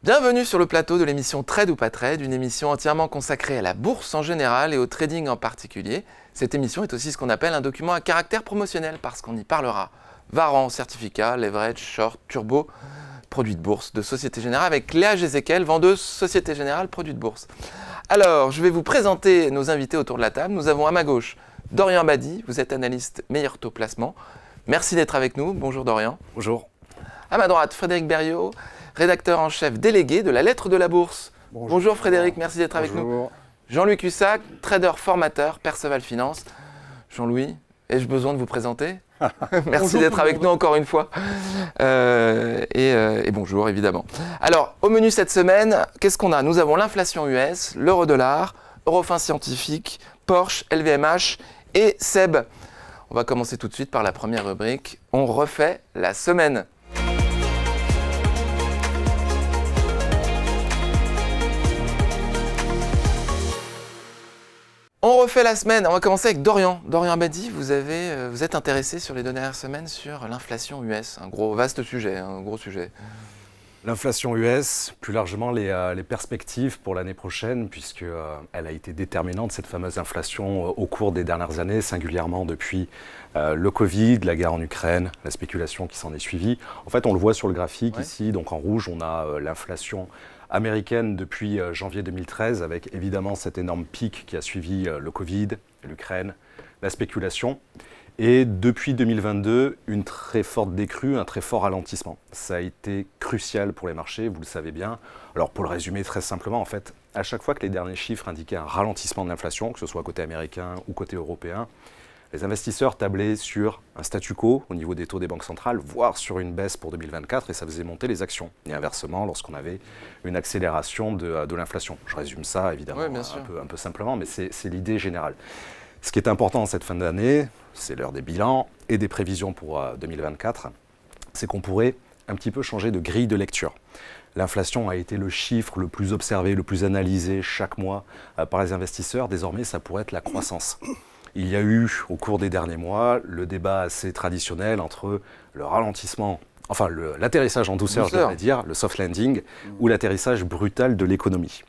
Bienvenue sur le plateau de l'émission Trade ou pas Trade, une émission entièrement consacrée à la bourse en général et au trading en particulier. Cette émission est aussi ce qu'on appelle un document à caractère promotionnel parce qu'on y parlera warrants, certificats, leverage, short, turbo, produits de bourse de Société Générale avec Léa Gézéquel, vendeuse Société Générale, produits de bourse. Alors, je vais vous présenter nos invités autour de la table. Nous avons à ma gauche Dorian Badi, vous êtes analyste meilleur taux placement. Merci d'être avec nous. Bonjour Dorian. Bonjour. À ma droite, Frédéric Berriot, rédacteur en chef délégué de la Lettre de la Bourse. Bonjour Frédéric, merci d'être avec nous. Jean-Louis Cussac, trader formateur, Perceval Finance. Jean-Louis, ai-je besoin de vous présenter? Merci d'être avec nous encore une fois. Et bonjour évidemment. Alors, au menu cette semaine, qu'est-ce qu'on a? Nous avons l'inflation US, l'euro-dollar, Eurofin Scientifique, Porsche, LVMH et SEB. On va commencer tout de suite par la première rubrique. On refait la semaine. On refait la semaine. On va commencer avec Dorian. Dorian Badi, vous êtes intéressé sur les dernières semaines sur l'inflation US. Un vaste sujet, un gros sujet. L'inflation US, plus largement les perspectives pour l'année prochaine, puisqu'elle a été déterminante, cette fameuse inflation, au cours des dernières années, singulièrement depuis le Covid, la guerre en Ukraine, la spéculation qui s'en est suivie. En fait, on le voit sur le graphique ici, donc en rouge, on a l'inflation américaine depuis janvier 2013, avec évidemment cet énorme pic qui a suivi le Covid, l'Ukraine, la spéculation. Et depuis 2022, une très forte décrue, un très fort ralentissement. Ça a été crucial pour les marchés, vous le savez bien. Alors pour le résumer très simplement, en fait, à chaque fois que les derniers chiffres indiquaient un ralentissement de l'inflation, que ce soit côté américain ou côté européen, les investisseurs tablaient sur un statu quo au niveau des taux des banques centrales, voire sur une baisse pour 2024, et ça faisait monter les actions. Et inversement, lorsqu'on avait une accélération de l'inflation. Je résume ça évidemment un peu simplement, mais c'est l'idée générale. Ce qui est important en cette fin d'année, c'est l'heure des bilans et des prévisions pour 2024, c'est qu'on pourrait un petit peu changer de grille de lecture. L'inflation a été le chiffre le plus observé, le plus analysé chaque mois par les investisseurs. Désormais, ça pourrait être la croissance. Il y a eu, au cours des derniers mois, le débat assez traditionnel entre le ralentissement, enfin l'atterrissage en douceur, je devrais dire, le soft landing, ou l'atterrissage brutal de l'économie.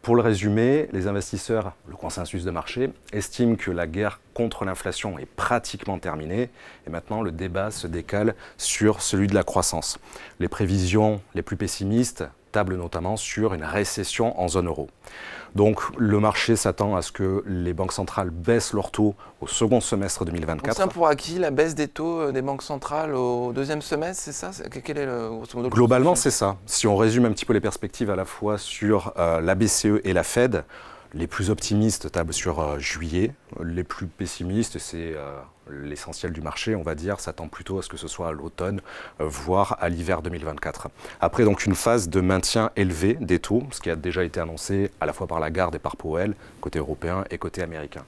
Pour le résumer, les investisseurs, le consensus de marché, estiment que la guerre contre l'inflation est pratiquement terminée et maintenant le débat se décale sur celui de la croissance. Les prévisions les plus pessimistes tablent notamment sur une récession en zone euro. Donc le marché s'attend à ce que les banques centrales baissent leurs taux au second semestre 2024. On tient pour acquis la baisse des taux des banques centrales au deuxième semestre, c'est ça? Quel est grosso modo, globalement, c'est ça. Si on résume un petit peu les perspectives à la fois sur la BCE et la Fed, les plus optimistes tablent sur juillet, les plus pessimistes, c'est l'essentiel du marché, on va dire, s'attend plutôt à ce que ce soit à l'automne, voire à l'hiver 2024. Après, donc, une phase de maintien élevé des taux, ce qui a déjà été annoncé à la fois par Lagarde et par Powell, côté européen et côté américain.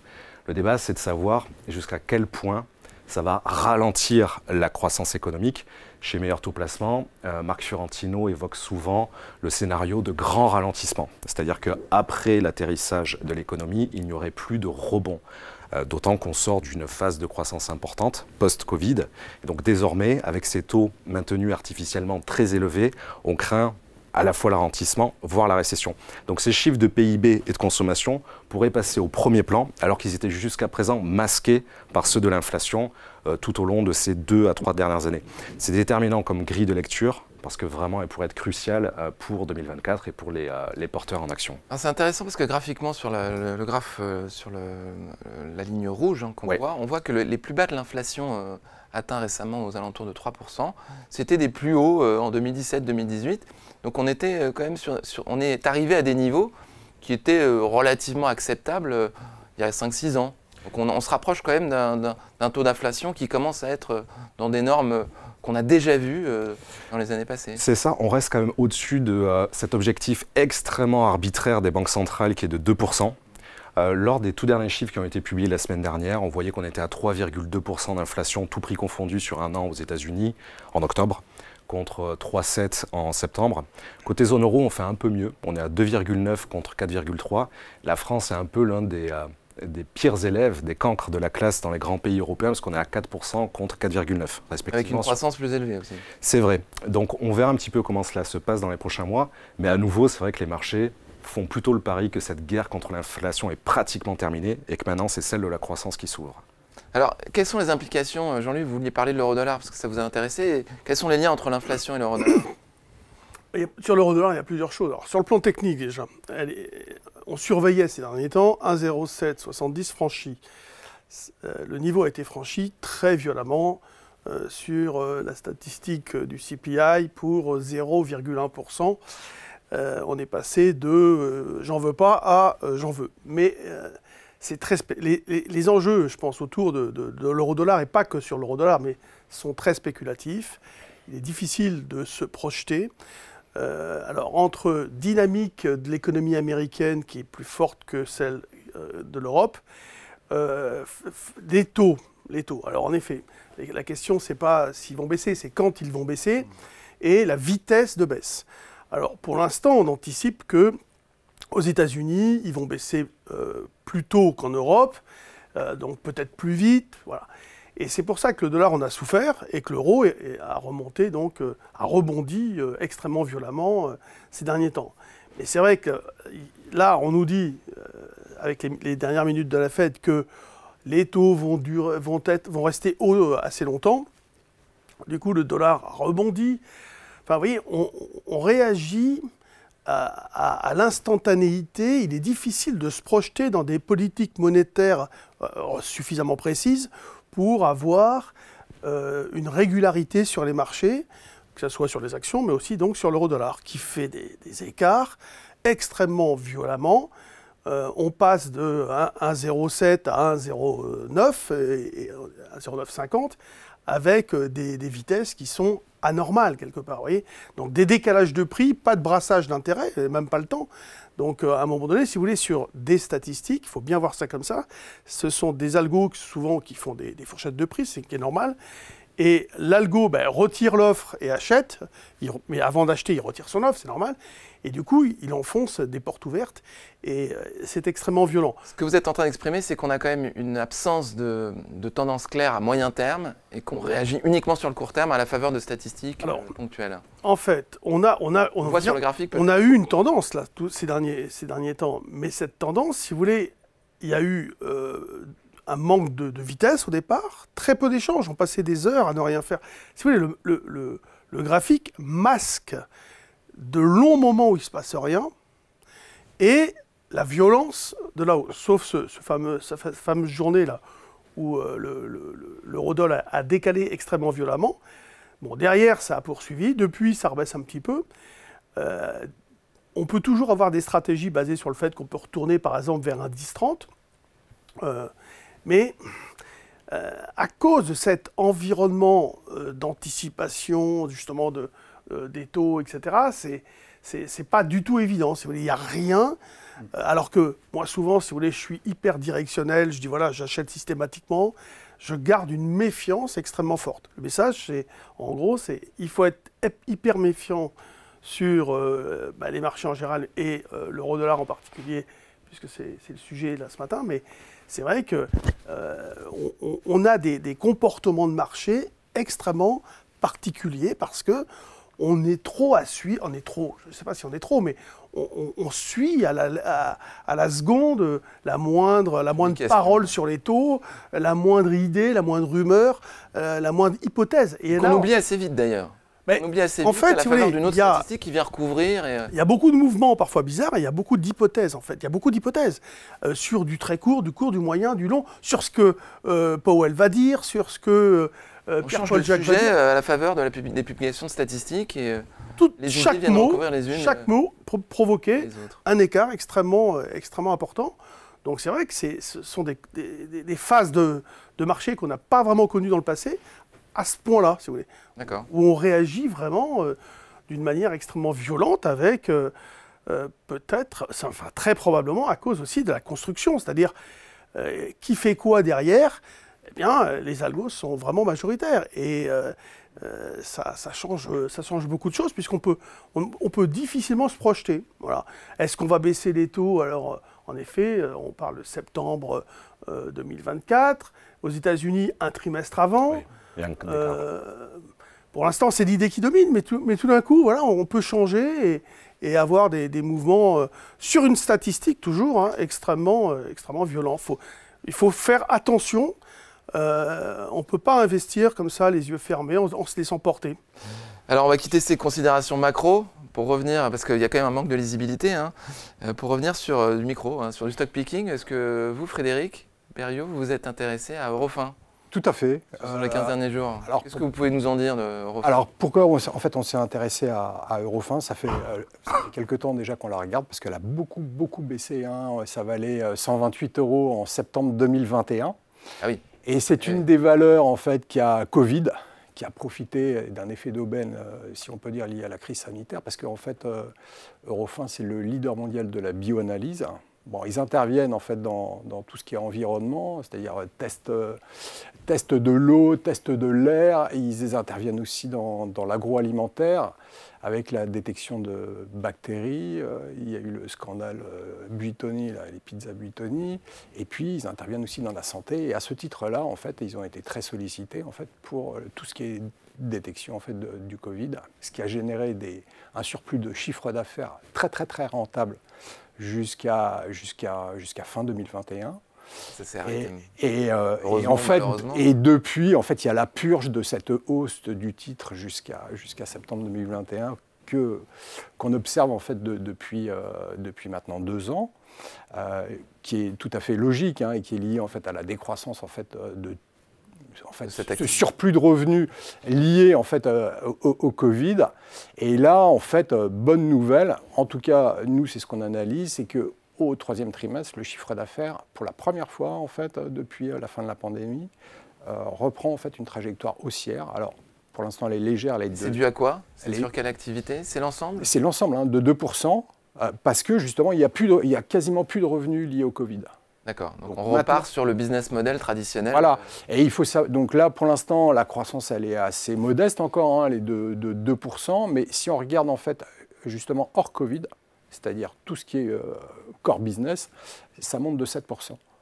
Le débat, c'est de savoir jusqu'à quel point ça va ralentir la croissance économique. Chez Meilleur Taux Placement, Marc Fiorentino évoque souvent le scénario de grand ralentissement. C'est-à-dire qu'après l'atterrissage de l'économie, il n'y aurait plus de rebond. D'autant qu'on sort d'une phase de croissance importante, post-Covid. Et donc désormais, avec ces taux maintenus artificiellement très élevés, on craint à la fois le ralentissement, voire la récession. Donc ces chiffres de PIB et de consommation pourraient passer au premier plan, alors qu'ils étaient jusqu'à présent masqués par ceux de l'inflation tout au long de ces 2 à 3 dernières années. C'est déterminant comme grille de lecture, parce que vraiment elle pourrait être cruciale pour 2024 et pour les porteurs en action. C'est intéressant parce que graphiquement, sur le graphe, sur la ligne rouge qu'on voit, on voit que les plus bas de l'inflation atteints récemment aux alentours de 3%, c'était des plus hauts en 2017-2018. Donc on était quand même on est arrivé à des niveaux qui étaient relativement acceptables il y a 5-6 ans. Donc on se rapproche quand même d'un taux d'inflation qui commence à être dans des normes qu'on a déjà vues dans les années passées. C'est ça, on reste quand même au-dessus de cet objectif extrêmement arbitraire des banques centrales qui est de 2%. Lors des tout derniers chiffres qui ont été publiés la semaine dernière, on voyait qu'on était à 3,2% d'inflation, tout prix confondu sur un an aux États-Unis en octobre, contre 3,7 en septembre. Côté zone euro, on fait un peu mieux. On est à 2,9 contre 4,3. La France est un peu l'un des des pires élèves, des cancres de la classe dans les grands pays européens, parce qu'on est à 4% contre 4,9% respectivement. Avec une croissance plus élevée aussi. C'est vrai. Donc on verra un petit peu comment cela se passe dans les prochains mois. Mais à nouveau, c'est vrai que les marchés font plutôt le pari que cette guerre contre l'inflation est pratiquement terminée et que maintenant, c'est celle de la croissance qui s'ouvre. Alors, quelles sont les implications, Jean-Louis, vous vouliez parler de l'euro-dollar parce que ça vous a intéressé. Quels sont les liens entre l'inflation et l'euro-dollar? Sur l'euro-dollar, il y a plusieurs choses. Alors, sur le plan technique déjà, on surveillait ces derniers temps 1,0770 franchi. Le niveau a été franchi très violemment sur la statistique du CPI pour 0,1%. On est passé de j'en veux pas à j'en veux. Mais c'est très les enjeux, je pense, autour de l'euro-dollar, et pas que sur l'euro-dollar, mais sont très spéculatifs. Il est difficile de se projeter. Alors, entre dynamique de l'économie américaine, qui est plus forte que celle de l'Europe, les taux. Alors, en effet, la question, c'est pas s'ils vont baisser, c'est quand ils vont baisser, et la vitesse de baisse. Alors, pour l'instant, on anticipe que aux États-Unis, ils vont baisser plus tôt qu'en Europe, donc peut-être plus vite, voilà. Et c'est pour ça que le dollar en a souffert et que l'euro a remonté, donc a rebondi extrêmement violemment ces derniers temps. Mais c'est vrai que là, on nous dit, avec les dernières minutes de la Fed, que les taux vont rester hauts assez longtemps. Du coup, le dollar a rebondi. Enfin, vous voyez, on réagit à l'instantanéité. Il est difficile de se projeter dans des politiques monétaires suffisamment précises pour avoir une régularité sur les marchés, que ce soit sur les actions, mais aussi donc sur l'euro-dollar, qui fait des écarts extrêmement violemment. On passe de 1,07 à 1,09 et 1,0950 avec des vitesses qui sont anormales quelque part. Vous voyez, donc des décalages de prix, pas de brassage d'intérêt, même pas le temps. Donc à un moment donné, si vous voulez, sur des statistiques, il faut bien voir ça comme ça, ce sont des algos souvent qui font des fourchettes de prix, c'est qui est normal. Et l'algo retire l'offre et achète, mais avant d'acheter, il retire son offre, c'est normal. Et du coup, il enfonce des portes ouvertes et c'est extrêmement violent. Ce que vous êtes en train d'exprimer, c'est qu'on a quand même une absence de tendance claire à moyen terme et qu'on réagit uniquement sur le court terme à la faveur de statistiques ponctuelles. En fait, on voit sur le graphique, on a eu une tendance là, ces derniers temps. Mais cette tendance, si vous voulez, il y a eu un manque de vitesse au départ, très peu d'échanges, on passait des heures à ne rien faire. Si vous voulez, le graphique masque de longs moments où il ne se passe rien et la violence de la hausse, sauf cette fameuse journée-là où l'eurodoll a décalé extrêmement violemment. Bon, derrière, ça a poursuivi. Depuis, ça rebaisse un petit peu. On peut toujours avoir des stratégies basées sur le fait qu'on peut retourner, par exemple, vers un 10-30. Mais à cause de cet environnement d'anticipation, justement, des taux, etc., c'est pas du tout évident. Si vous voulez, il n'y a rien. Alors que moi, souvent, si vous voulez, je suis hyper directionnel. Je dis, voilà, j'achète systématiquement. Je garde une méfiance extrêmement forte. Le message, c'est, en gros, il faut être hyper méfiant sur les marchés en général et l'euro-dollar en particulier, puisque c'est le sujet là ce matin. Mais c'est vrai qu'on a des comportements de marché extrêmement particuliers parce que on est trop à suivre, je ne sais pas si on est trop, mais on suit à la seconde la moindre parole sur les taux, la moindre idée, la moindre rumeur, la moindre hypothèse. Et on oublie assez vite d'ailleurs. On oublie assez vite à la faveur d'une autre statistique qui vient recouvrir. Il y a beaucoup de mouvements parfois bizarres et il y a beaucoup d'hypothèses en fait. Il y a beaucoup d'hypothèses sur du très court, du court, du moyen, du long, sur ce que Powell va dire, sur ce que on change de sujet à la faveur des publications de statistiques et chaque mot provoquait un écart extrêmement important. Donc c'est vrai que ce sont des phases de marché qu'on n'a pas vraiment connues dans le passé, à ce point-là, si vous voulez. D'accord. Où on réagit vraiment d'une manière extrêmement violente avec peut-être, enfin très probablement à cause aussi de la construction, c'est-à-dire qui fait quoi derrière. Eh bien, les algos sont vraiment majoritaires et ça change beaucoup de choses puisqu'on peut difficilement se projeter. Voilà. Est-ce qu'on va baisser les taux alors, en En effet, on parle de septembre 2024. Aux États-Unis, un trimestre avant. Oui. Pour l'instant, c'est l'idée qui domine, mais tout d'un coup, voilà, on peut changer et avoir des mouvements sur une statistique toujours extrêmement violents. Il faut faire attention. On ne peut pas investir comme ça, les yeux fermés, en se laissant porter. Alors, on va quitter ces considérations macro pour revenir, parce qu'il y a quand même un manque de lisibilité, pour revenir sur du micro, sur du stock picking. Est-ce que vous, Frédéric Berriot, vous vous êtes intéressé à Eurofin? Tout à fait. Sur les 15 derniers jours. Qu'est-ce que vous pouvez nous en dire de Eurofin? Alors, pourquoi on s'est intéressé à Eurofin? Ça fait quelques temps déjà qu'on la regarde, parce qu'elle a beaucoup baissé. Ça valait 128 € en septembre 2021. Ah oui. Et c'est une des valeurs, en fait, qui a Covid, qui a profité d'un effet d'aubaine, si on peut dire, lié à la crise sanitaire, parce qu'en fait, Eurofin, c'est le leader mondial de la bioanalyse. Bon, ils interviennent en fait dans tout ce qui est environnement, c'est-à-dire test de l'eau, test de l'air. Ils interviennent aussi dans l'agroalimentaire avec la détection de bactéries. Il y a eu le scandale Buitoni, les pizzas Buitoni. Et puis ils interviennent aussi dans la santé. Et à ce titre-là, en fait, ils ont été très sollicités en fait pour tout ce qui est détection en fait du Covid, ce qui a généré un surplus de chiffre d'affaires très rentable jusqu'à fin 2021. Ça s'est arrêté. Et en fait, et depuis, en fait, il y a la purge de cette hausse du titre jusqu'à septembre 2021 qu'on observe en fait depuis maintenant 2 ans, qui est tout à fait logique et qui est liée en fait à la décroissance en fait ce surplus de revenus lié en fait au Covid. Et là, en fait, bonne nouvelle, en tout cas, nous, c'est ce qu'on analyse, c'est qu'au 3e trimestre, le chiffre d'affaires, pour la première fois, en fait, depuis la fin de la pandémie, reprend en fait une trajectoire haussière. Alors, pour l'instant, elle est légère. C'est dû à quoi? C'est sur quelle activité? C'est l'ensemble? C'est l'ensemble, de 2%, parce que justement, il y a quasiment plus de revenus liés au Covid. D'accord, donc on repart sur le business model traditionnel. Voilà, et il faut ça. Donc là, pour l'instant, la croissance, elle est assez modeste encore, elle est de 2%, mais si on regarde en fait, justement, hors Covid, c'est-à-dire tout ce qui est core business, ça monte de 7%.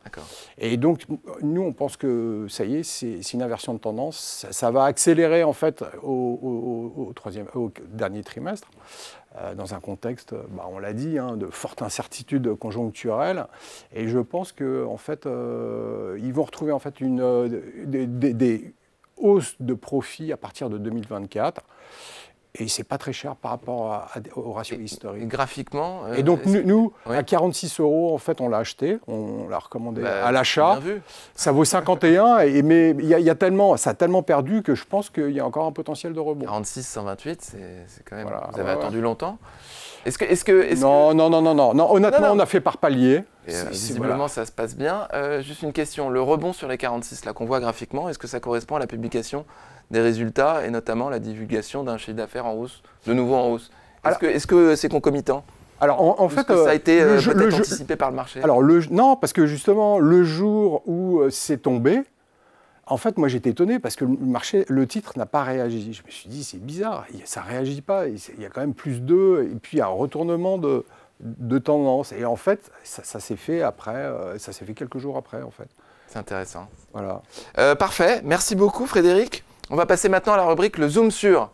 D'accord. Et donc, nous, on pense que ça y est, c'est une inversion de tendance. Ça va accélérer, en fait, au dernier trimestre, dans un contexte, on l'a dit, de forte incertitude conjoncturelle. Et je pense qu'en fait, ils vont retrouver, en fait, des hausses de profit à partir de 2024. Et c'est pas très cher par rapport au ratio historique. Et graphiquement et donc nous oui. À 46 €, en fait, on l'a acheté, on l'a recommandé à l'achat. Ça vaut 51, mais ça a tellement perdu que je pense qu'il y a encore un potentiel de rebond. 46, 128, c'est quand même. Voilà, vous avez attendu longtemps. Non, honnêtement, on a fait par palier. Visiblement, ça se passe bien. Juste une question, le rebond sur les 46 là qu'on voit graphiquement, est-ce que ça correspond à la publication des résultats et notamment la divulgation d'un chiffre d'affaires en hausse, de nouveau en hausse? Est-ce que c'est concomitant? Alors en fait, ça a été peut-être anticipé par le marché? Alors non, parce que justement, le jour où c'est tombé, en fait, moi j'étais étonné parce que le titre n'a pas réagi. Je me suis dit, c'est bizarre, ça ne réagit pas, il y a quand même plus 2, et puis il y a un retournement de tendance. Et en fait, ça s'est fait après, ça s'est fait quelques jours après, en fait. C'est intéressant. Voilà. Parfait, merci beaucoup Frédéric. On va passer maintenant à la rubrique Le Zoom sur.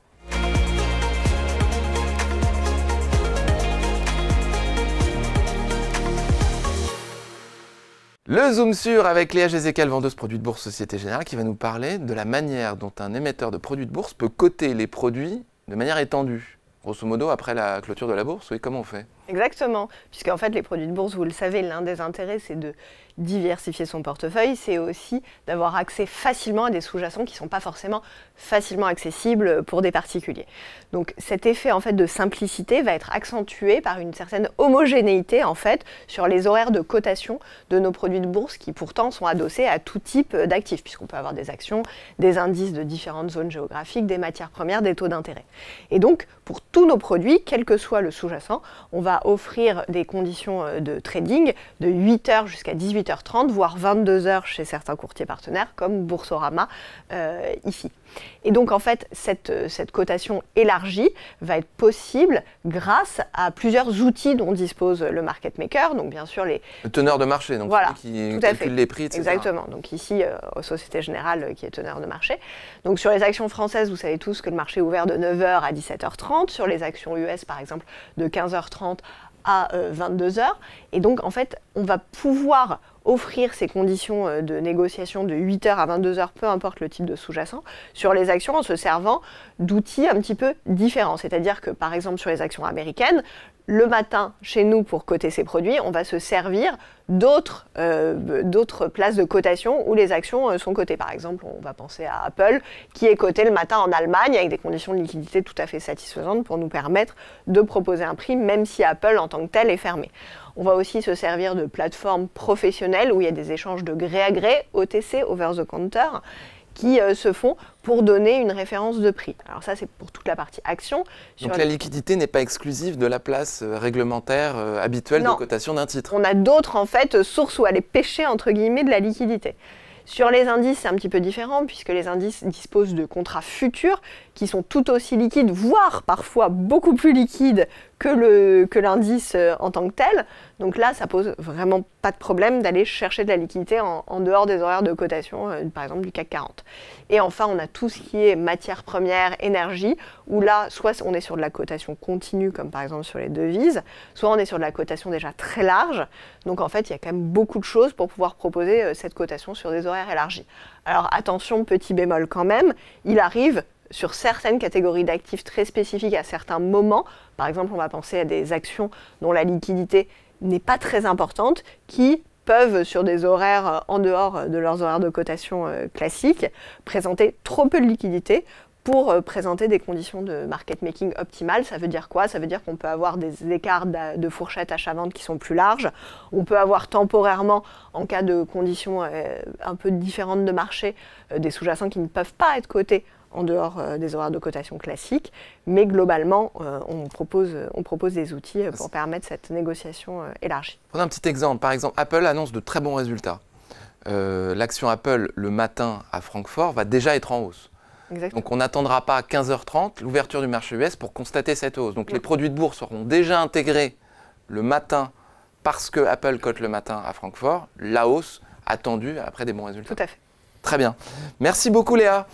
Le Zoom sur avec Léa Gézécal, vendeuse produits de bourse Société Générale, qui va nous parler de la manière dont un émetteur de produits de bourse peut coter les produits de manière étendue. Grosso modo, après la clôture de la bourse, oui, comment on fait? Exactement, puisqu'en fait les produits de bourse, vous le savez, l'un des intérêts c'est de diversifier son portefeuille, c'est aussi d'avoir accès facilement à des sous-jacents qui ne sont pas forcément facilement accessibles pour des particuliers. Donc cet effet en fait de simplicité va être accentué par une certaine homogénéité en fait sur les horaires de cotation de nos produits de bourse qui pourtant sont adossés à tout type d'actifs, puisqu'on peut avoir des actions, des indices de différentes zones géographiques, des matières premières, des taux d'intérêt. Et donc pour tous nos produits, quel que soit le sous-jacent, on va va offrir des conditions de trading de 8h jusqu'à 18h30, voire 22h chez certains courtiers partenaires, comme Boursorama ici. Et donc, en fait, cette cotation élargie va être possible grâce à plusieurs outils dont dispose le market maker. Donc, bien sûr, les... Le teneur de marché, donc voilà, celui qui calcule les prix, etc. Exactement. Donc, ici, Société Générale qui est teneur de marché. Donc, sur les actions françaises, vous savez tous que le marché est ouvert de 9h à 17h30. Sur les actions US, par exemple, de 15h30 à 22h. Et donc, en fait, on va pouvoir offrir ces conditions de négociation de 8h à 22h, peu importe le type de sous-jacent, sur les actions en se servant d'outils un petit peu différents. C'est-à-dire que, par exemple, sur les actions américaines, le matin, chez nous, pour coter ces produits, on va se servir d'autres places de cotation où les actions sont cotées. Par exemple, on va penser à Apple, qui est coté le matin en Allemagne avec des conditions de liquidité tout à fait satisfaisantes pour nous permettre de proposer un prix, même si Apple en tant que tel est fermé. On va aussi se servir de plateformes professionnelles où il y a des échanges de gré à gré, OTC, over the counter, qui se font pour donner une référence de prix. Alors ça, c'est pour toute la partie action. Donc la liquidité n'est pas exclusive de la place réglementaire habituelle de cotation d'un titre. On a d'autres, en fait, sources où aller pêcher, entre guillemets, de la liquidité. Sur les indices, c'est un petit peu différent, puisque les indices disposent de contrats futurs qui sont tout aussi liquides, voire parfois beaucoup plus liquides que l'indice en tant que tel. Donc là, ça pose vraiment pas de problème d'aller chercher de la liquidité en dehors des horaires de cotation, par exemple du CAC 40. Et enfin, on a tout ce qui est matières premières, énergie, où là, soit on est sur de la cotation continue, comme par exemple sur les devises, soit on est sur de la cotation déjà très large. Donc en fait, il y a quand même beaucoup de choses pour pouvoir proposer cette cotation sur des horaires élargis. Alors attention, petit bémol quand même, il arrive sur certaines catégories d'actifs très spécifiques à certains moments. Par exemple, on va penser à des actions dont la liquidité n'est pas très importante, qui peuvent, sur des horaires en dehors de leurs horaires de cotation classiques, présenter trop peu de liquidité pour présenter des conditions de market making optimales. Ça veut dire quoi? Ça veut dire qu'on peut avoir des écarts de fourchette achat-vente qui sont plus larges. On peut avoir temporairement, en cas de conditions un peu différentes de marché, des sous-jacents qui ne peuvent pas être cotés en dehors des horaires de cotation classiques, mais globalement, on propose des outils pour permettre cette négociation élargie. Prenons un petit exemple. Par exemple, Apple annonce de très bons résultats. L'action Apple, le matin à Francfort, va déjà être en hausse. Exactement. Donc on n'attendra pas à 15h30 l'ouverture du marché US pour constater cette hausse. Donc les produits de bourse seront déjà intégrés le matin parce que Apple cote le matin à Francfort, la hausse attendue après des bons résultats. Tout à fait. Très bien. Merci beaucoup Léa.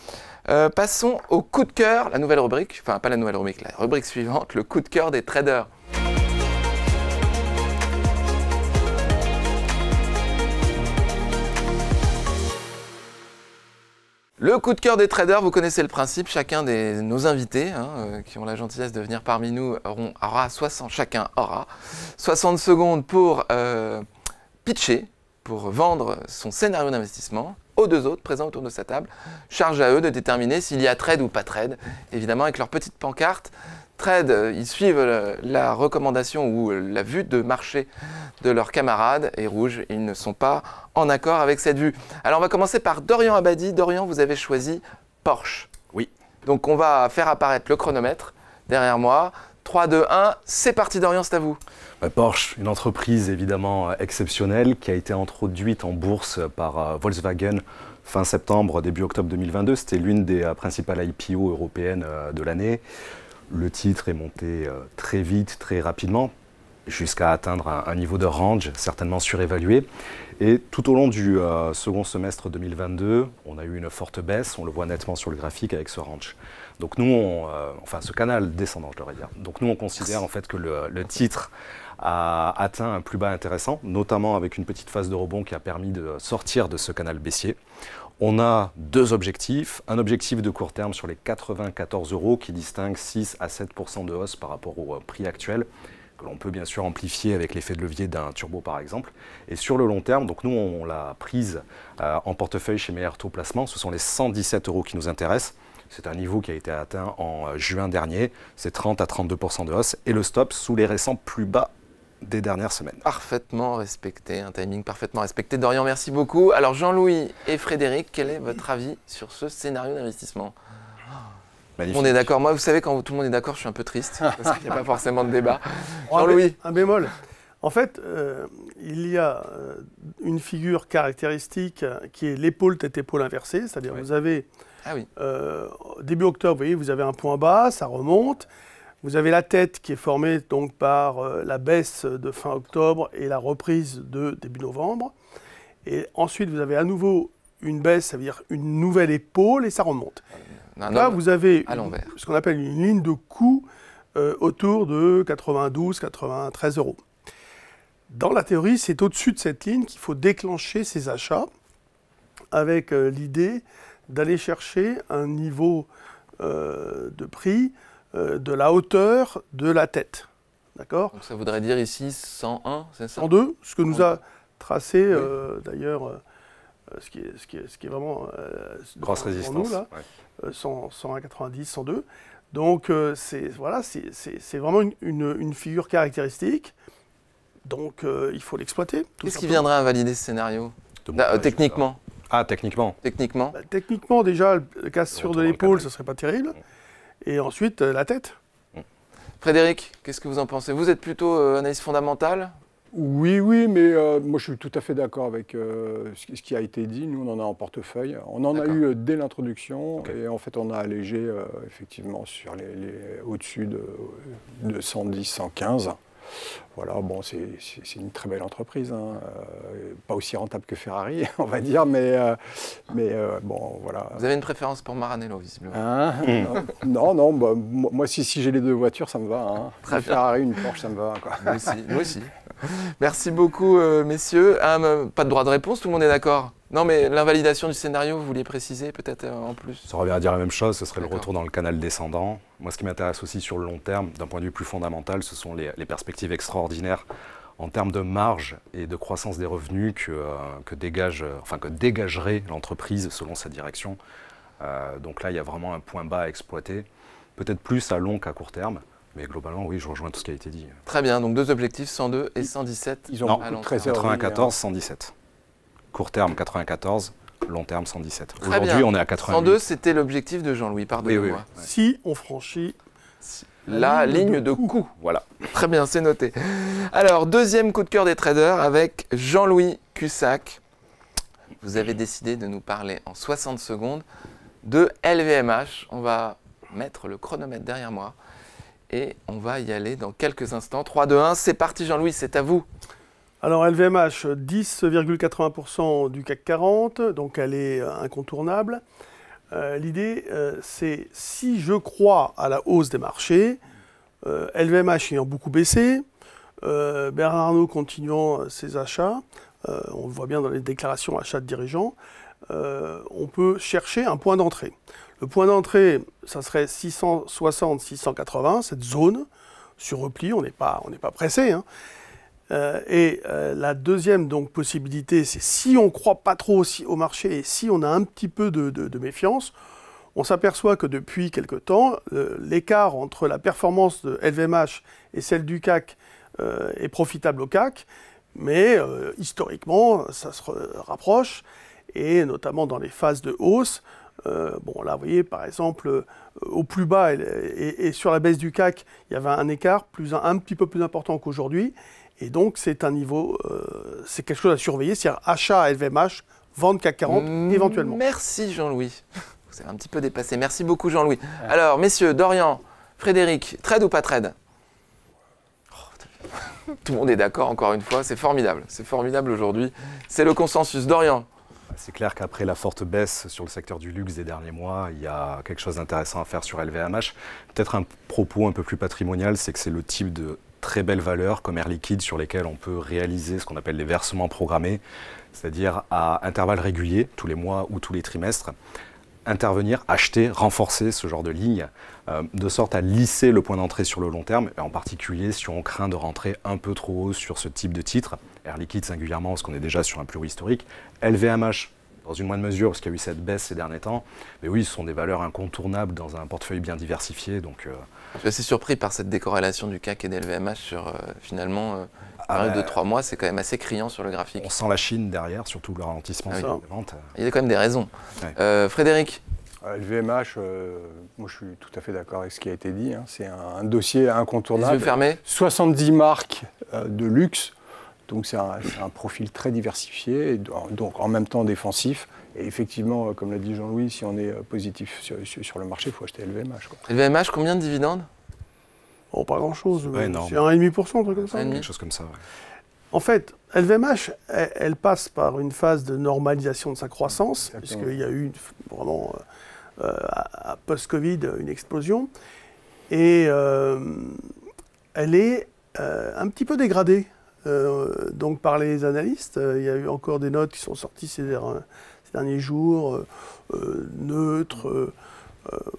Passons au coup de cœur, la nouvelle rubrique, enfin pas la nouvelle rubrique, la rubrique suivante, le coup de cœur des traders. Le coup de cœur des traders, vous connaissez le principe, chacun de nos invités qui ont la gentillesse de venir parmi nous chacun aura 60 secondes pour pitcher, pour vendre son scénario d'investissement aux deux autres présents autour de sa table. Charge à eux de déterminer s'il y a trade ou pas trade, évidemment avec leur petite pancarte. Trade, ils suivent la recommandation ou la vue de marché de leurs camarades, et rouge, ils ne sont pas en accord avec cette vue. Alors on va commencer par Dorian Abadi. Dorian, vous avez choisi Porsche. Oui. Donc on va faire apparaître le chronomètre derrière moi. 3, 2, 1, c'est parti Dorian, c'est à vous. Porsche, une entreprise évidemment exceptionnelle qui a été introduite en bourse par Volkswagen fin septembre, début octobre 2022. C'était l'une des principales IPO européennes de l'année. Le titre est monté très vite, très rapidement, jusqu'à atteindre un niveau de range certainement surévalué. Et tout au long du second semestre 2022, on a eu une forte baisse, on le voit nettement sur le graphique avec ce range. Donc nous, ce canal descendant, je devrais dire. Donc nous, on considère en fait que le titre a atteint un plus bas intéressant, notamment avec une petite phase de rebond qui a permis de sortir de ce canal baissier. On a deux objectifs. Un objectif de court terme sur les 94 € qui distingue 6 à 7% de hausse par rapport au prix actuel, que l'on peut bien sûr amplifier avec l'effet de levier d'un turbo par exemple. Et sur le long terme, donc nous on l'a prise en portefeuille chez Meilleur Taux Placement, ce sont les 117 € qui nous intéressent. C'est un niveau qui a été atteint en juin dernier, c'est 30 à 32% de hausse, et le stop sous les récents plus bas des dernières semaines. Parfaitement respecté, un timing parfaitement respecté. Dorian, merci beaucoup. Alors Jean-Louis et Frédéric, quel est votre avis sur ce scénario d'investissement? Tout le monde est d'accord. Moi, vous savez, quand tout le monde est d'accord, je suis un peu triste, parce qu'il n'y a pas forcément de débat. Jean-Louis. Un bémol. En fait, il y a une figure caractéristique qui est l'épaule tête-épaule inversée, c'est-à-dire vous avez, début octobre, vous voyez, vous avez un point bas, ça remonte, vous avez la tête qui est formée donc par la baisse de fin octobre et la reprise de début novembre, et ensuite vous avez à nouveau une baisse, ça veut dire une nouvelle épaule et ça remonte. Là, vous avez ce qu'on appelle une ligne de coût autour de 92-93 euros. Dans la théorie, c'est au-dessus de cette ligne qu'il faut déclencher ces achats avec l'idée d'aller chercher un niveau de prix de la hauteur de la tête. D'accord ? Donc ça voudrait dire ici 101, c'est ça ? 102, ce que nous a tracé d'ailleurs, ce qui est vraiment grosse résistance. Nous, là, 101,90, 102. Donc c'est vraiment une figure caractéristique. Donc il faut l'exploiter. Qu'est-ce qui viendrait invalider ce scénario techniquement? Techniquement. Techniquement, déjà, le cassure de l'épaule, ce ne serait pas terrible. Et ensuite, la tête. Frédéric, qu'est-ce que vous en pensez? Vous êtes plutôt analyse fondamentale? Oui, mais moi je suis tout à fait d'accord avec ce qui a été dit. Nous, on en a en portefeuille. On en a eu dès l'introduction. Et en fait, on a allégé effectivement sur les au-dessus de 110, 115. Voilà, bon, c'est une très belle entreprise, hein. Pas aussi rentable que Ferrari, on va dire, mais bon, voilà. Vous avez une préférence pour Maranello, visiblement? Non, bah, moi, si j'ai les deux voitures, ça me va. Hein. Une Ferrari, une Porsche, ça me va, quoi. Moi aussi. Merci beaucoup, messieurs. Pas de droit de réponse, tout le monde est d'accord? Non, mais l'invalidation du scénario, vous vouliez préciser peut-être en plus? Ça revient à dire la même chose, ce serait le retour dans le canal descendant. Moi, ce qui m'intéresse aussi sur le long terme, d'un point de vue plus fondamental, ce sont les perspectives extraordinaires en termes de marge et de croissance des revenus que dégagerait l'entreprise selon sa direction. Donc là, il y a vraiment un point bas à exploiter, peut-être plus à long qu'à court terme. Mais globalement, oui, je rejoins tout ce qui a été dit. Très bien, donc deux objectifs, 102 et 117. Ils ont 94, 117. Court terme, 94. Long terme, 117. Aujourd'hui, on est à 88. 102, c'était l'objectif de Jean-Louis, pardonnez-moi. Oui. Si on franchit la ligne de coût. Voilà. Très bien, c'est noté. Alors, deuxième coup de cœur des traders avec Jean-Louis Cussac. Vous avez décidé de nous parler en 60 secondes de LVMH. On va mettre le chronomètre derrière moi. Et on va y aller dans quelques instants. 3, 2, 1, c'est parti Jean-Louis, c'est à vous. Alors LVMH, 10,80% du CAC 40, donc elle est incontournable. L'idée, c'est si je crois à la hausse des marchés, LVMH ayant beaucoup baissé, Bernard Arnault continuant ses achats, on le voit bien dans les déclarations achats de dirigeants, on peut chercher un point d'entrée. Le point d'entrée, ça serait 660, 680, cette zone sur repli, on n'est pas pressé. Hein. La deuxième donc, possibilité, c'est si on ne croit pas trop au marché et si on a un petit peu de méfiance, on s'aperçoit que depuis quelque temps, l'écart entre la performance de LVMH et celle du CAC est profitable au CAC, mais historiquement, ça se rapproche, et notamment dans les phases de hausse. Bon, là, vous voyez, par exemple, au plus bas et sur la baisse du CAC, il y avait un écart un petit peu plus important qu'aujourd'hui. Et donc, c'est un niveau, c'est quelque chose à surveiller, c'est-à-dire achat à LVMH, vente CAC 40 éventuellement. Merci Jean-Louis. Vous avez un petit peu dépassé. Merci beaucoup Jean-Louis. Alors, messieurs, Dorian, Frédéric, trade ou pas trade? Tout le monde est d'accord, encore une fois, c'est formidable. C'est formidable aujourd'hui. C'est le consensus. Dorian? C'est clair qu'après la forte baisse sur le secteur du luxe des derniers mois, il y a quelque chose d'intéressant à faire sur LVMH. Peut-être un propos un peu plus patrimonial, c'est que c'est le type de très belles valeurs comme Air Liquide sur lesquelles on peut réaliser ce qu'on appelle des versements programmés, c'est-à-dire à intervalles réguliers, tous les mois ou tous les trimestres, intervenir, acheter, renforcer ce genre de ligne, de sorte à lisser le point d'entrée sur le long terme, et en particulier si on craint de rentrer un peu trop haut sur ce type de titre, Air Liquide singulièrement parce qu'on est déjà sur un plus haut historique, LVMH dans une moindre mesure parce qu'il y a eu cette baisse ces derniers temps, mais oui, ce sont des valeurs incontournables dans un portefeuille bien diversifié. Donc, je suis assez surpris par cette décorrélation du CAC et de LVMH sur finalement... de 3 mois, c'est quand même assez criant sur le graphique. On sent la Chine derrière, surtout le ralentissement sur les ventes. Il y a quand même des raisons. Ouais. Frédéric? LVMH, moi je suis tout à fait d'accord avec ce qui a été dit. Hein. C'est un dossier Les incontournable. yeux fermés. 70 marques de luxe, donc c'est un profil très diversifié, et donc en même temps défensif. Et effectivement, comme l'a dit Jean-Louis, si on est positif sur le marché, il faut acheter LVMH. Quoi. LVMH, combien de dividendes? Oh, pas grand-chose. Ouais, non. C'est 1,5%, un truc comme ça. 1,5. Quelque chose comme ça. Ouais. En fait, LVMH, elle passe par une phase de normalisation de sa croissance, Exactement. puisqu'il y a eu vraiment, post-Covid, une explosion. Et elle est un petit peu dégradée donc par les analystes. Il y a eu encore des notes qui sont sorties ces derniers jours, neutres.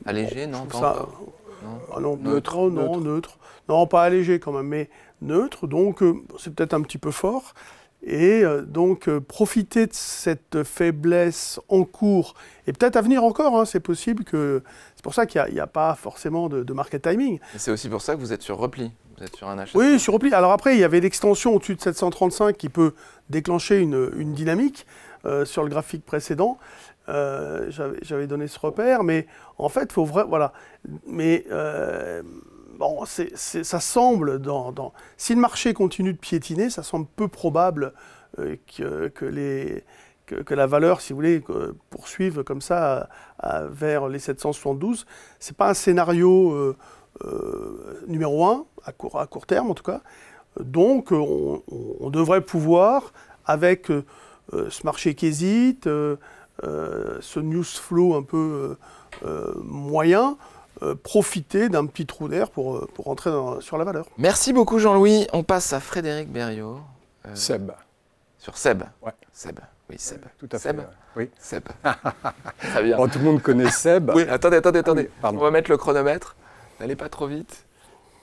Allégé, non, je pas trouve ça- encore. Non. Ah non, Neutre. neutre. Non, pas allégé quand même, mais neutre. Donc, c'est peut-être un petit peu fort. Et donc, profiter de cette faiblesse en cours, et peut-être à venir encore, hein, c'est possible que... C'est pour ça qu'il n'y a pas forcément de market timing. Et c'est aussi pour ça que vous êtes sur repli. Vous êtes sur un achat. Oui, sur repli. Alors après, il y avait l'extension au-dessus de 735 qui peut déclencher une dynamique sur le graphique précédent. J'avais donné ce repère, mais en fait, il faut voilà. Mais bon, ça semble si le marché continue de piétiner, ça semble peu probable que la valeur, si vous voulez, poursuive comme ça vers les 772. C'est pas un scénario numéro 1 à court terme en tout cas. Donc, on devrait pouvoir avec ce marché qui hésite. Ce news flow un peu moyen, profiter d'un petit trou d'air pour rentrer sur la valeur. Merci beaucoup Jean-Louis. On passe à Frédéric Berriot. Seb. Sur Seb. Ouais. Seb. Oui, Seb. Tout à fait. Seb. Oui. Seb. Très bien. Bon, tout le monde connaît Seb. Oui, attendez. oui, pardon. On va mettre le chronomètre. N'allez pas trop vite.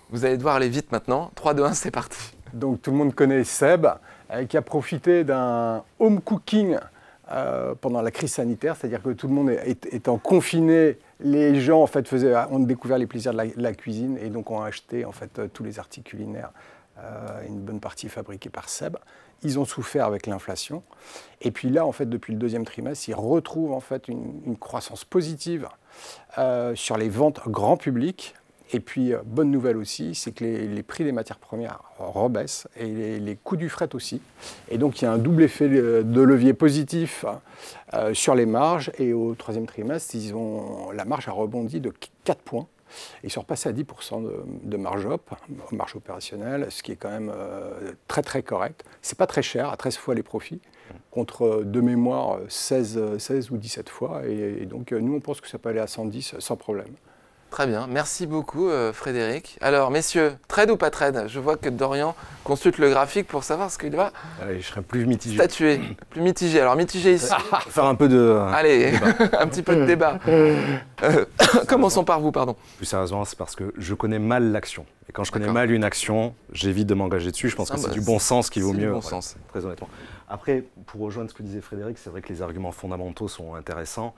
Vous allez devoir aller vite maintenant. 3, 2, 1, c'est parti. Donc tout le monde connaît Seb, qui a profité d'un home cooking pendant la crise sanitaire, c'est-à-dire que tout le monde étant confiné, les gens en fait ont découvert les plaisirs de la cuisine et donc ont acheté en fait tous les articles culinaires, une bonne partie fabriquée par Seb. Ils ont souffert avec l'inflation et puis là en fait depuis le deuxième trimestre, ils retrouvent en fait une croissance positive sur les ventes grand public. Et puis, bonne nouvelle aussi, c'est que les prix des matières premières rebaissent et les coûts du fret aussi. Et donc, il y a un double effet de levier positif sur les marges. Et au troisième trimestre, la marge a rebondi de 4 points. Ils sont repassés à 10% de marge opérationnelle, ce qui est quand même très très correct. C'est pas très cher, à 13 fois les profits, contre de mémoire 16 ou 17 fois. Et donc, nous, on pense que ça peut aller à 110 sans problème. Très bien, merci beaucoup Frédéric. Alors messieurs, trade ou pas trade? Je vois que Dorian consulte le graphique pour savoir ce qu'il va Allez, je serai plus mitigé. statuer. Plus mitigé, alors mitigé ici. Faire un peu de... Allez, un petit peu de débat. Commençons par vous, pardon. Plus sérieusement, c'est parce que je connais mal l'action. Et quand je connais D'accord. mal une action, j'évite de m'engager dessus. Je pense que c'est du bon sens qui vaut c'est du mieux. bon voilà, sens. très honnêtement. Après, pour rejoindre ce que disait Frédéric, c'est vrai que les arguments fondamentaux sont intéressants.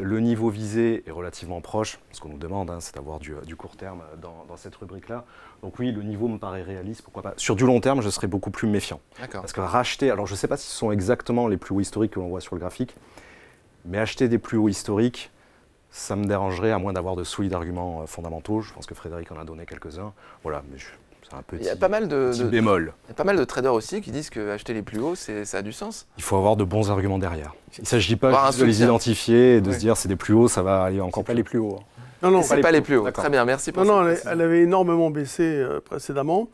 Le niveau visé est relativement proche. Ce qu'on nous demande, hein, c'est d'avoir du court terme dans cette rubrique-là. Donc oui, le niveau me paraît réaliste, pourquoi pas. Sur du long terme, je serais beaucoup plus méfiant. D'accord. Parce que racheter, alors je ne sais pas si ce sont exactement les plus hauts historiques que l'on voit sur le graphique, mais acheter des plus hauts historiques, ça me dérangerait, à moins d'avoir de solides arguments fondamentaux. Je pense que Frédéric en a donné quelques-uns. Voilà, mais c'est un petit, Il y a pas mal petit bémol. il y a pas mal de traders aussi qui disent que acheter les plus hauts, ça a du sens. Il faut avoir de bons arguments derrière. Il ne s'agit Avoir pas un juste de les soutien. identifier et de Oui. se dire c'est des plus hauts, ça va aller encore Pas plus. les plus hauts. Non, non, C'est pas les plus hauts. D'accord. Très bien, merci pour non, cette elle avait énormément baissé précédemment.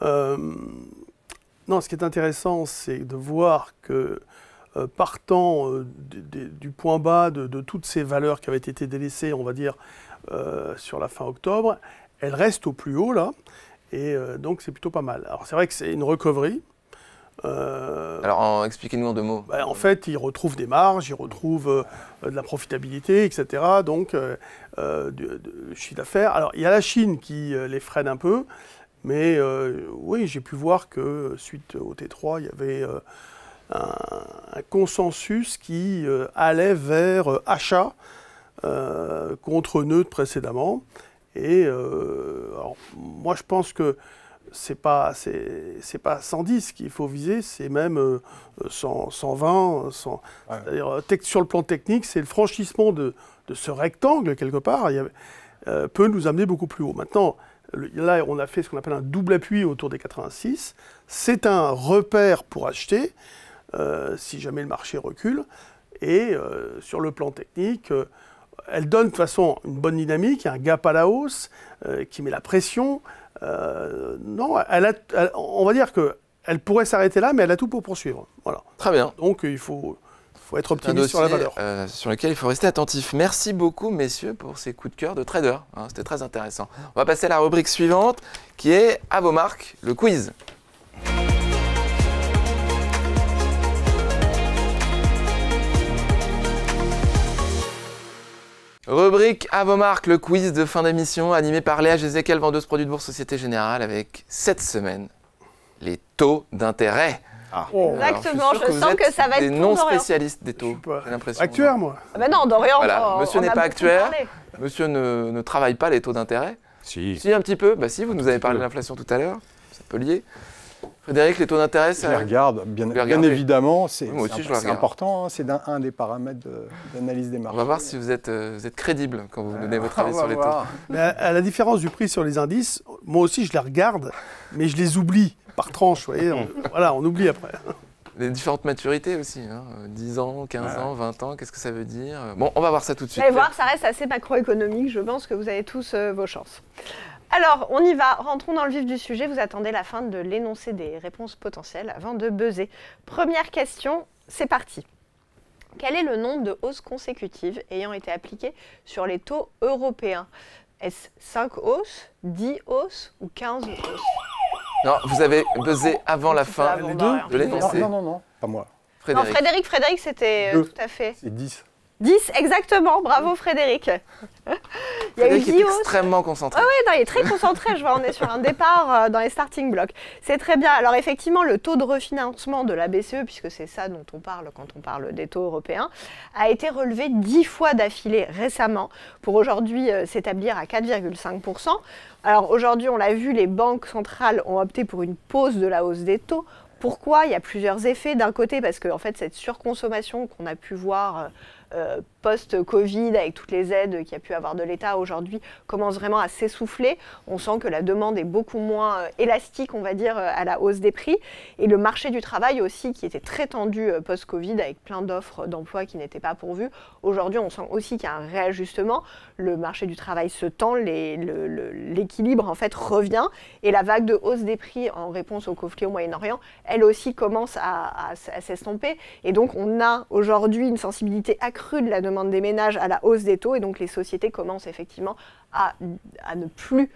Non, ce qui est intéressant, c'est de voir que partant du point bas de toutes ces valeurs qui avaient été délaissées, on va dire, sur la fin octobre, elles restent au plus haut là, et donc c'est plutôt pas mal. Alors c'est vrai que c'est une recovery. Alors expliquez-nous en 2 mots. En fait, ils retrouvent des marges, ils retrouvent de la profitabilité, etc. Donc, du chiffre d'affaires. Alors, il y a la Chine qui les freine un peu, mais oui, j'ai pu voir que suite au T3, il y avait un consensus qui allait vers achat contre neutre précédemment. Et alors, moi, je pense que c'est pas 110 qu'il faut viser, c'est même 120, 100. Ouais. C'est-à-dire, sur le plan technique, c'est le franchissement de ce rectangle, quelque part, peut nous amener beaucoup plus haut. Maintenant, là, on a fait ce qu'on appelle un double appui autour des 86. C'est un repère pour acheter, si jamais le marché recule. Et sur le plan technique, elle donne de toute façon une bonne dynamique, un gap à la hausse qui met la pression. Non, on va dire qu'elle pourrait s'arrêter là, mais elle a tout pour poursuivre. Voilà. Très bien. Donc il faut être Un optimiste dossier sur la valeur. sur lequel il faut rester attentif. Merci beaucoup, messieurs, pour ces coups de cœur de trader. Hein, c'était très intéressant. On va passer à la rubrique suivante, qui est à vos marques, le quiz. Rubrique à vos marques, le quiz de fin d'émission, animé par Léa Gézéquel, vendeuse produits de bourse Société Générale, avec cette semaine les taux d'intérêt. Exactement, Alors, je sens que ça va être des pour non Dorian. spécialistes des taux. Je suis pas j'ai l'impression. actuaire, moi. Ah ben non, Dorian, Voilà, monsieur on n'est a pas beaucoup actuaire. parlé. Monsieur ne travaille pas les taux d'intérêt. Si. Si, un petit peu. Bah si, vous nous avez parlé de l'inflation tout à l'heure. Ça peut lier. Frédéric, les taux d'intérêt, Je les regarde, bien regardez. évidemment, c'est Moi aussi, je le regarde. important, hein, c'est un des paramètres d'analyse des On marchés. va voir si vous êtes crédible quand vous donnez votre avis sur les taux. Mais à la différence du prix sur les indices, moi aussi je les regarde, mais je les oublie par tranche. Vous voyez, on oublie après. Les différentes maturités aussi. Hein. 10 ans, 15 ans, 20 ans, qu'est-ce que ça veut dire? Bon, on va voir ça tout de Vous suite. allez voir, ça reste assez macroéconomique. Je pense que vous avez tous vos chances. Alors, on y va. Rentrons dans le vif du sujet. Vous attendez la fin de l'énoncé des réponses potentielles avant de buzzer. Première question, c'est parti. Quel est le nombre de hausses consécutives ayant été appliquées sur les taux européens? Est-ce 5 hausses, 10 hausses ou 15 hausses? Non, vous avez buzzé avant la fin avant les Dorian. deux de l'énoncé. Non, pas moi. Non, Frédéric. Frédéric, c'était Deux. tout à fait. C'est 10. 10, exactement. Bravo, Frédéric. Il y a eu Frédéric est 10 hausses. extrêmement concentré. Ah oui, non, il est très concentré. Je vois, on est sur un départ dans les starting blocks. C'est très bien. Alors effectivement, le taux de refinancement de la BCE, puisque c'est ça dont on parle quand on parle des taux européens, a été relevé 10 fois d'affilée récemment pour aujourd'hui s'établir à 4,5%. Alors aujourd'hui, on l'a vu, les banques centrales ont opté pour une pause de la hausse des taux. Pourquoi? Il y a plusieurs effets. D'un côté, parce que en fait, cette surconsommation qu'on a pu voir post-Covid, avec toutes les aides qu'il y a pu avoir de l'État aujourd'hui, commence vraiment à s'essouffler. On sent que la demande est beaucoup moins élastique, on va dire, à la hausse des prix. Et le marché du travail aussi, qui était très tendu post-Covid, avec plein d'offres d'emploi qui n'étaient pas pourvues. Aujourd'hui, on sent aussi qu'il y a un réajustement. Le marché du travail se tend, l'équilibre en fait revient. Et la vague de hausse des prix en réponse au conflit au Moyen-Orient, elle aussi commence à s'estomper. Et donc, on a aujourd'hui une sensibilité accrue de la demande des ménages à la hausse des taux, et donc les sociétés commencent effectivement à ne plus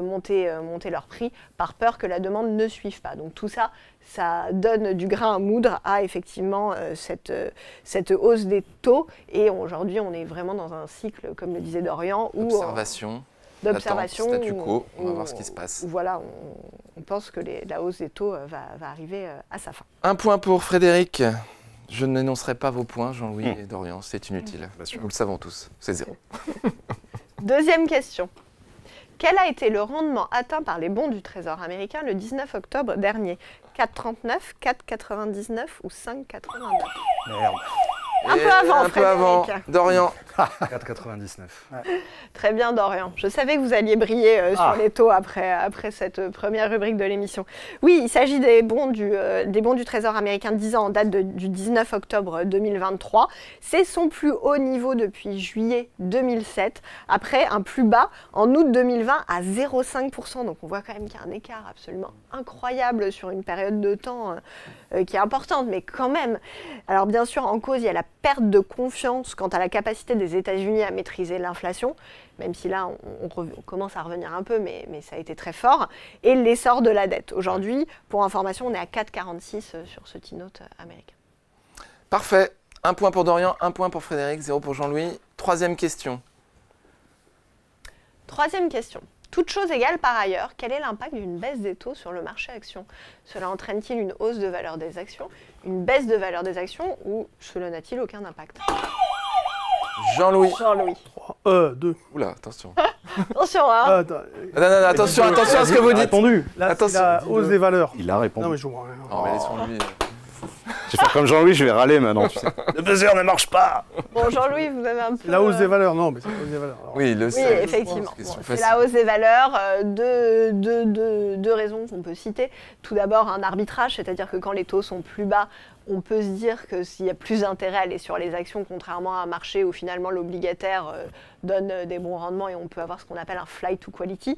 monter leur prix par peur que la demande ne suive pas. Donc tout ça, ça donne du grain à moudre à effectivement cette hausse des taux, et aujourd'hui on est vraiment dans un cycle, comme le disait Dorian, où d'observation, statu quo, on va voir ce qui se passe. Voilà, on pense que la hausse des taux va arriver à sa fin. Un point pour Frédéric. Je n'énoncerai pas vos points, Jean-Louis et Dorian, c'est inutile. Nous le savons tous, c'est 0. Deuxième question. Quel a été le rendement atteint par les bons du Trésor américain le 19 octobre dernier? 4,39, 4,99 ou 5,89? Merde. Un peu avant, Un peu avant, Frédéric. Dorian. 4,99. Très bien, Dorian. Je savais que vous alliez briller sur les taux après cette première rubrique de l'émission. Oui, il s'agit des bons du Trésor américain 10 ans en date du 19 octobre 2023. C'est son plus haut niveau depuis juillet 2007, après un plus bas en août 2020 à 0,5%. Donc on voit quand même qu'il y a un écart absolument incroyable sur une période de temps qui est importante, mais quand même. Alors bien sûr, en cause, il y a la perte de confiance quant à la capacité des États-Unis à maîtriser l'inflation, même si là, on commence à revenir un peu, mais ça a été très fort, et l'essor de la dette. Aujourd'hui, pour information, on est à 4,46 sur ce T-note américain. Parfait. Un point pour Dorian, un point pour Frédéric, 0 pour Jean-Louis. Troisième question. Troisième question. Toute chose égale par ailleurs, quel est l'impact d'une baisse des taux sur le marché actions? Cela entraîne-t-il une hausse de valeur des actions, une baisse de valeur des actions, ou cela n'a-t-il aucun impact? Jean-Louis. Jean-Louis. 2. Oula, attention. Attention, hein. Non, attention à ce que vous dites. Répondu. Là, c'est Attention. la hausse des valeurs. Il a répondu. Non, mais je vois rien. Non, mais laissons-lui. Je vais faire comme Jean-Louis, je vais râler maintenant. Tu sais. Le buzzer ne marche pas. Bon, Jean-Louis, vous avez un peu... La hausse des valeurs, non, mais c'est la hausse des valeurs. Alors, Oui, le Oui, sait. effectivement. C'est une question Bon, c'est facile. la hausse des valeurs. Deux raisons qu'on peut citer. Tout d'abord, un arbitrage, c'est-à-dire que quand les taux sont plus bas, on peut se dire que s'il y a plus d'intérêt à aller sur les actions, contrairement à un marché où finalement l'obligataire donne des bons rendements et on peut avoir ce qu'on appelle un flight to quality.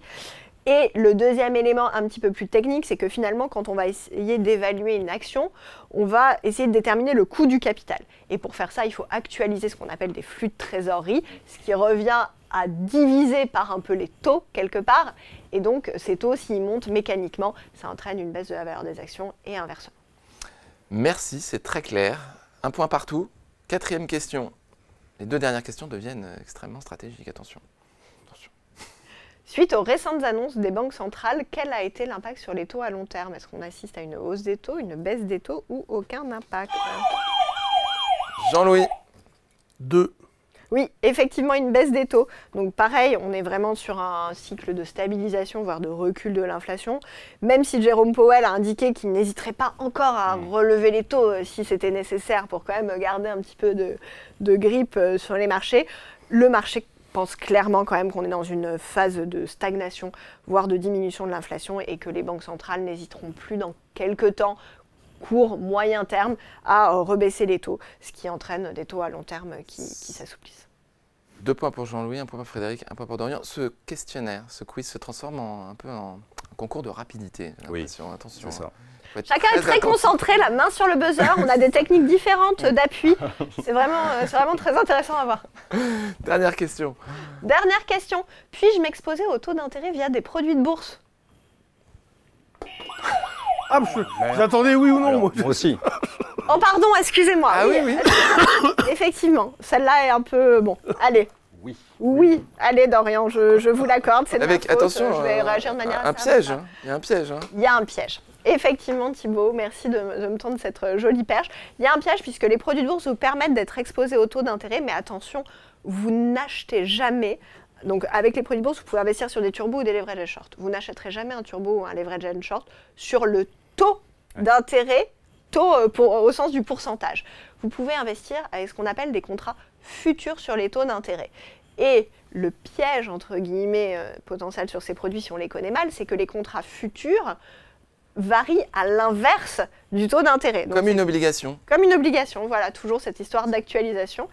Et le deuxième élément un petit peu plus technique, c'est que finalement, quand on va essayer d'évaluer une action, on va essayer de déterminer le coût du capital. Et pour faire ça, il faut actualiser ce qu'on appelle des flux de trésorerie, ce qui revient à diviser par un peu les taux quelque part. Et donc, ces taux, s'ils montent mécaniquement, ça entraîne une baisse de la valeur des actions et inversement. Merci, c'est très clair. Un point partout. 4e question. Les 2 dernières questions deviennent extrêmement stratégiques. Attention. Suite aux récentes annonces des banques centrales, quel a été l'impact sur les taux à long terme? Est-ce qu'on assiste à une hausse des taux, une baisse des taux ou aucun impact? Jean-Louis. 2. Oui, effectivement, une baisse des taux. Donc pareil, on est vraiment sur un cycle de stabilisation, voire de recul de l'inflation. Même si Jérôme Powell a indiqué qu'il n'hésiterait pas encore à relever les taux si c'était nécessaire pour quand même garder un petit peu de grippe sur les marchés, le marché pense clairement quand même qu'on est dans une phase de stagnation, voire de diminution de l'inflation et que les banques centrales n'hésiteront plus dans quelques temps, court, moyen terme, à rebaisser les taux, ce qui entraîne des taux à long terme qui s'assouplissent. 2 points pour Jean-Louis, 1 point pour Frédéric, 1 point pour Dorian. Ce questionnaire, ce quiz se transforme un peu en concours de rapidité. Oui, attention. c'est ça. Chacun est très concentré, la main sur le buzzer. On a des techniques différentes d'appui. C'est vraiment très intéressant à voir. Dernière question. Dernière question. Puis-je m'exposer au taux d'intérêt via des produits de bourse? Ah, j'attendais oui ou non, Alors, moi. moi aussi. Oh pardon, excusez-moi. Ah oui. Effectivement, celle-là est un peu... Bon, allez. Oui. Oui, allez Dorian, je vous l'accorde. C'est de ma Avec, faute, attention, je vais réagir de manière un assez piège. arbitraire. Il y a un piège. Il y a un piège. Effectivement, Thibaut, merci de me tendre cette jolie perche. Il y a un piège puisque les produits de bourse vous permettent d'être exposés au taux d'intérêt, mais attention, vous n'achetez jamais. Donc, avec les produits de bourse, vous pouvez investir sur des turbos ou des leverage short. Vous n'achèterez jamais un turbo ou un leverage short sur le taux d'intérêt, au sens du pourcentage. Vous pouvez investir avec ce qu'on appelle des contrats futurs sur les taux d'intérêt. Et le piège, entre guillemets, potentiel sur ces produits, si on les connaît mal, c'est que les contrats futurs varient à l'inverse du taux d'intérêt. Donc, Comme une obligation. Comme une obligation, voilà, toujours cette histoire d'actualisation.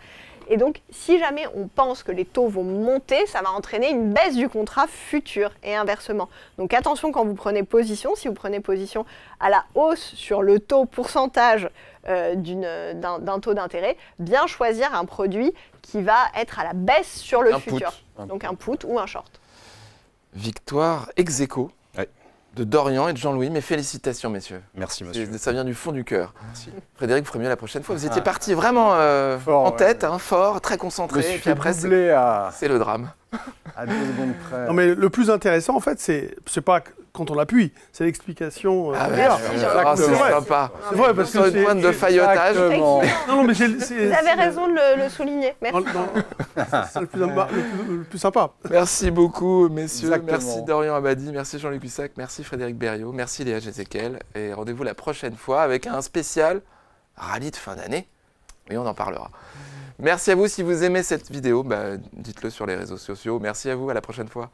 Et donc, si jamais on pense que les taux vont monter, ça va entraîner une baisse du contrat futur et inversement. Donc attention quand vous prenez position, si vous prenez position à la hausse sur le taux pourcentage d'un taux d'intérêt, bien choisir un produit qui va être à la baisse sur le futur. Donc un put ou un short. Victoire ex aequo de Dorian et de Jean-Louis. Mes félicitations, messieurs. Merci, monsieur. Ça vient du fond du cœur. Merci. Frédéric, vous ferez mieux la prochaine fois. Vous étiez parti vraiment Fort, en tête, ouais. fort, très Je me concentré. suis Et puis fait après, doubler c'est le drame. à 2 secondes près. Non, mais le plus intéressant, en fait, c'est pas quand on appuie, c'est l'explication. Ah ouais, derrière. c'est C'est vrai. sympa. C'est vrai, parce Sur que une pointe de faillotage. Exactement. Non, mais Vous avez raison de le souligner. Merci. C'est le plus sympa. Merci beaucoup, messieurs. Exactement. Merci Dorian Abadi, merci Jean-Luc Hussac, merci Frédéric Berriot, merci Léa Jézéquel. Et rendez-vous la prochaine fois avec un spécial rallye de fin d'année. Et on en parlera. Merci à vous. Si vous aimez cette vidéo, dites-le sur les réseaux sociaux. Merci à vous. À la prochaine fois.